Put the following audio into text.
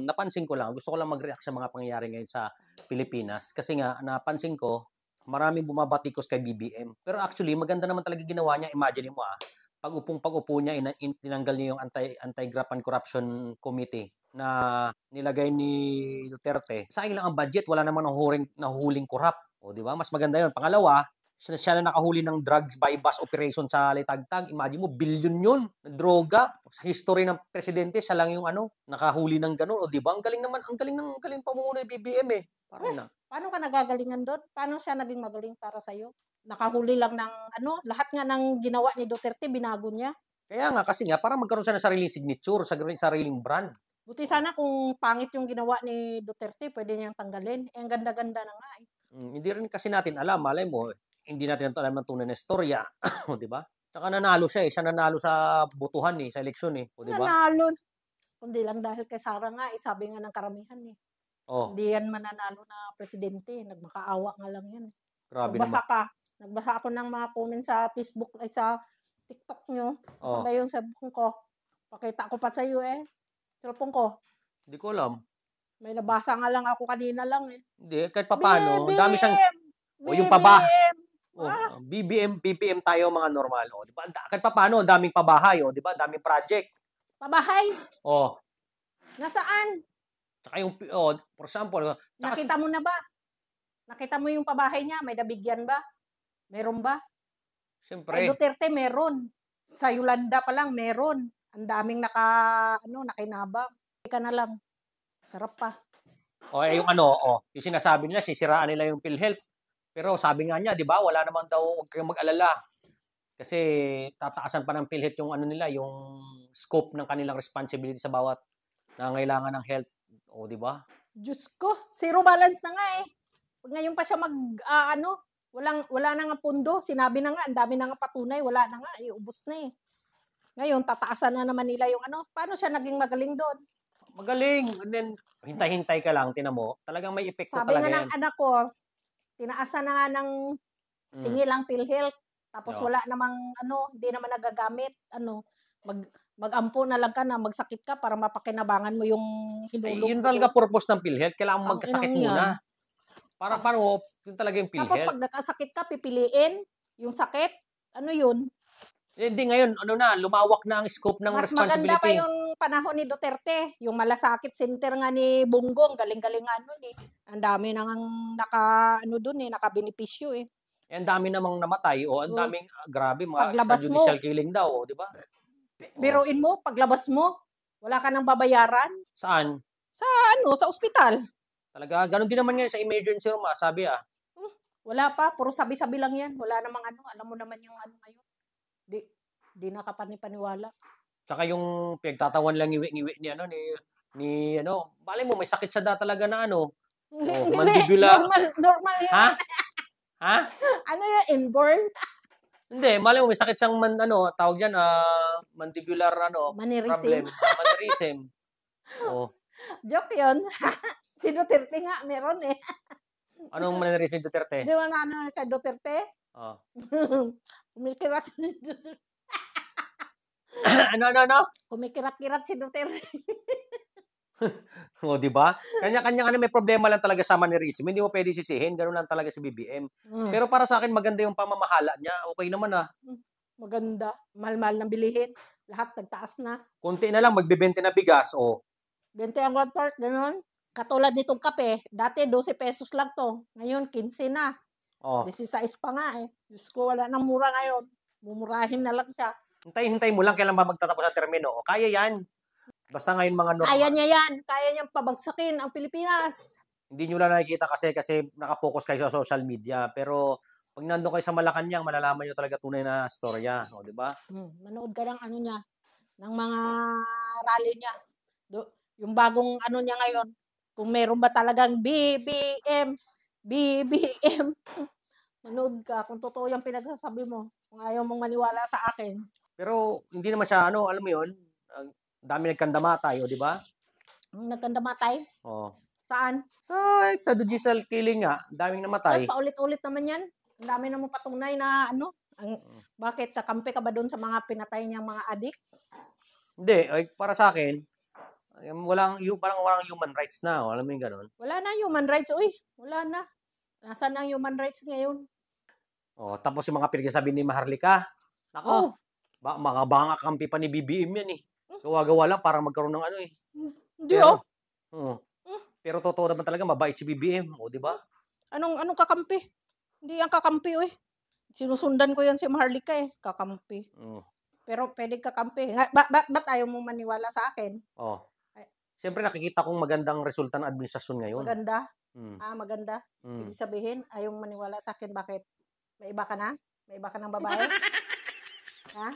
napansin ko lang, gusto ko lang mag-react sa mga pangyayari ngayon sa Pilipinas. Kasi nga, napansin ko, maraming bumabatikos kay BBM. Pero actually, maganda naman talaga ginawa niya. Imagine mo pag-upo niya, tinanggal niya yung Anti-Graft and Corruption Committee na nilagay ni Duterte. Sayang lang ang budget, wala namang nahuhuling corrupt. O, di ba? Mas maganda yun. Pangalawa, siya na nakahuli ng drugs bypass operation sa Litagtag. Imagine mo, billion yun na droga. Sa history ng presidente, siya lang yung nakahuli ng ganun. O di ba? Ang galing naman, ang galing pamumuno ni BBM eh. Parang na. Paano ka nagagalingan doon? Paano siya naging magaling para sa'yo? Nakahuli lang ng lahat nga ng ginawa ni Duterte, binago niya. Kaya nga, kasi nga, parang magkaroon siya ng sariling signature, sariling brand. Buti sana kung pangit yung ginawa ni Duterte, pwede niyang tanggalin. Ang ganda-ganda na nga eh. Hindi rin kasi natin alam, malay mo, hindi natin alam ng tunay na istorya, di ba? Tsaka nanalo siya siya nanalo sa botohan sa eleksyon o di ba? Nanalo. Kundi lang dahil kay Sara nga, sabi nga ng karamihan eh. Oh, Hindi yan mananalo na presidente, nagmakaawa nga lang yan. grabe naman. Nagbasa ako ng mga comment sa Facebook ay sa TikTok nyo. Ano ba yung cellphone ko? Pakita ko pa sa iyo cellphone ko. Hindi ko alam. May nabasa nga lang ako kanina lang eh. Hindi, kahit papaano, dami siyang yung BBM tayo mga normal. Di ba? Kahit papaano, daming pabahay, di ba? Daming project. Pabahay? Nasaan? Tsaka yung, for example, nakita mo na ba? Nakita mo yung pabahay niya? May nabigyan ba? Meron ba? Siyempre. Kay Duterte meron. Sa Yolanda pa lang meron. Ang daming nakinabang. Ika na lang. Sarap pa. Yung yung sinasabi nila, sisiraan nila yung PhilHealth. Pero sabi nga niya, di ba, wala naman daw, huwag kayong mag-alala. Kasi tataasan pa ng PhilHealth yung yung scope ng kanilang responsibility sa bawat nangangailangan ng health. O, di ba? Diyos ko, zero balance na nga eh. Ngayon pa siya wala na nga pundo. Sinabi na nga, ang dami na nga patunay, wala na nga, ubos na eh. Ngayon, tataasan na naman nila yung Paano siya naging magaling doon? Magaling. And then, hintay-hintay ka lang, tinan mo. Talagang may epekto talaga yan. Sabi nga ng anak ko, tinaasan na nga ng singil ang PhilHealth. Tapos wala namang, hindi naman nagagamit. Mag-ampo na lang ka na magsakit ka para mapakinabangan mo yung hinulog. Yun talaga purpose ng PhilHealth. Kailangan mo magkasakit muna. Para paano, yun talaga yung PhilHealth. Tapos pag nakasakit ka, pipiliin yung sakit. Ano yun? Hindi ngayon, lumawak na ang scope ng responsibility. Mas maganda pa yung panahon ni Duterte. Yung malasakit center nga ni Bongbong, galing-galing nun eh. Ang dami nang nakabenepisyo eh. Ang dami namang namatay ang daming grabe mga extrajudicial killing daw, di ba? Biruin mo, paglabas mo, wala ka nang babayaran. Saan? Sa ospital. Talaga, ganun din naman ngayon sa emergency room, sabi Wala pa, puro sabi-sabi lang yan. Wala namang alam mo naman yung ngayon. Di nakapaniwala. Tsaka yung pinagtatawan lang ngiwi-ngiwi ni bali mo may sakit siya talaga na mandibular. Normal yan. Ha? Ha? Ano yung inborn? Hindi, mali mo may sakit siyang tawag diyan mandibular Mannerism. problem, mannerism. Joke 'yon. Si Duterte nga meron eh. Anong mannerism ni Duterte? Di ba kay Duterte? Kumikirat. Ano? Kumikirat-kirat si Duterte. Di ba? Kanya-kanya may problema lang talaga sa mannerism. Hindi mo pwede sisihin. Ganun lang talaga si BBM. Pero para sa akin, maganda yung pamamahala niya. Okay naman Maganda. Mahal-mahal ng bilihin. Lahat nagtaas na. Kunti na lang, magbibente na bigas. 20 ang 1/4, gano'n. Katulad nitong kape, dati 12 pesos lang to. Ngayon, 15 na. 16 pa nga eh. Diyos ko, wala nang mura ngayon. Mumurahin na lang siya. Hintay mo lang kailan ba magtatapos ang termino. Kaya yan. Basta ngayon mga normal. Kaya niya yan. Kaya niyang pabagsakin ang Pilipinas. Hindi nyo lang nakikita kasi nakapokus kayo sa social media. Pero pag nandun kayo sa Malacanang, malalaman nyo talaga tunay na storya. Di ba? Manood ka ng niya, ng mga rally niya. Yung bagong niya ngayon, kung meron ba talagang BBM, manood ka kung totoo yung pinagsasabi mo. Kung ayaw mong maniwala sa akin. Pero hindi naman siya, alam mo yun, dami nagkandamatay, di ba? Nagkandamatay? Saan? Sa extrajudicial killing nga, daming namatay. Paulit-ulit naman yan. Ang dami namang patunay na bakit kakampi ka ba doon sa mga pinatay niyang mga adik? Hindi, para sa akin, Walang human rights na, alam mo yung gano'n? Wala na human rights, uy, wala na. Nasaan ang human rights ngayon? Oh, tapos yung mga pinagsasabi ni Maharlika, Oh, naku, mga baka kampi pa ni BBM yan eh. Gawa-gawa lang para magkaroon ng ano eh. hindi Pero, oh. oo. Hmm. Pero totoo naman talaga, mabait si BBM, o, di ba? Anong kakampi? Hindi yan kakampi, uy. Sinusundan ko yan si Maharlika eh, kakampi. Oo. Pero pwedeng kakampi. Ba't ayaw mo maniwala sa akin? Oh. Ay. Siyempre nakikita kong magandang resulta ng administrasyon ngayon. Maganda? Mm. Maganda. Mm. Ibig sabihin, ayaw mo maniwala sa akin. Bakit? May iba ka na? May iba ka ng babae? Ha?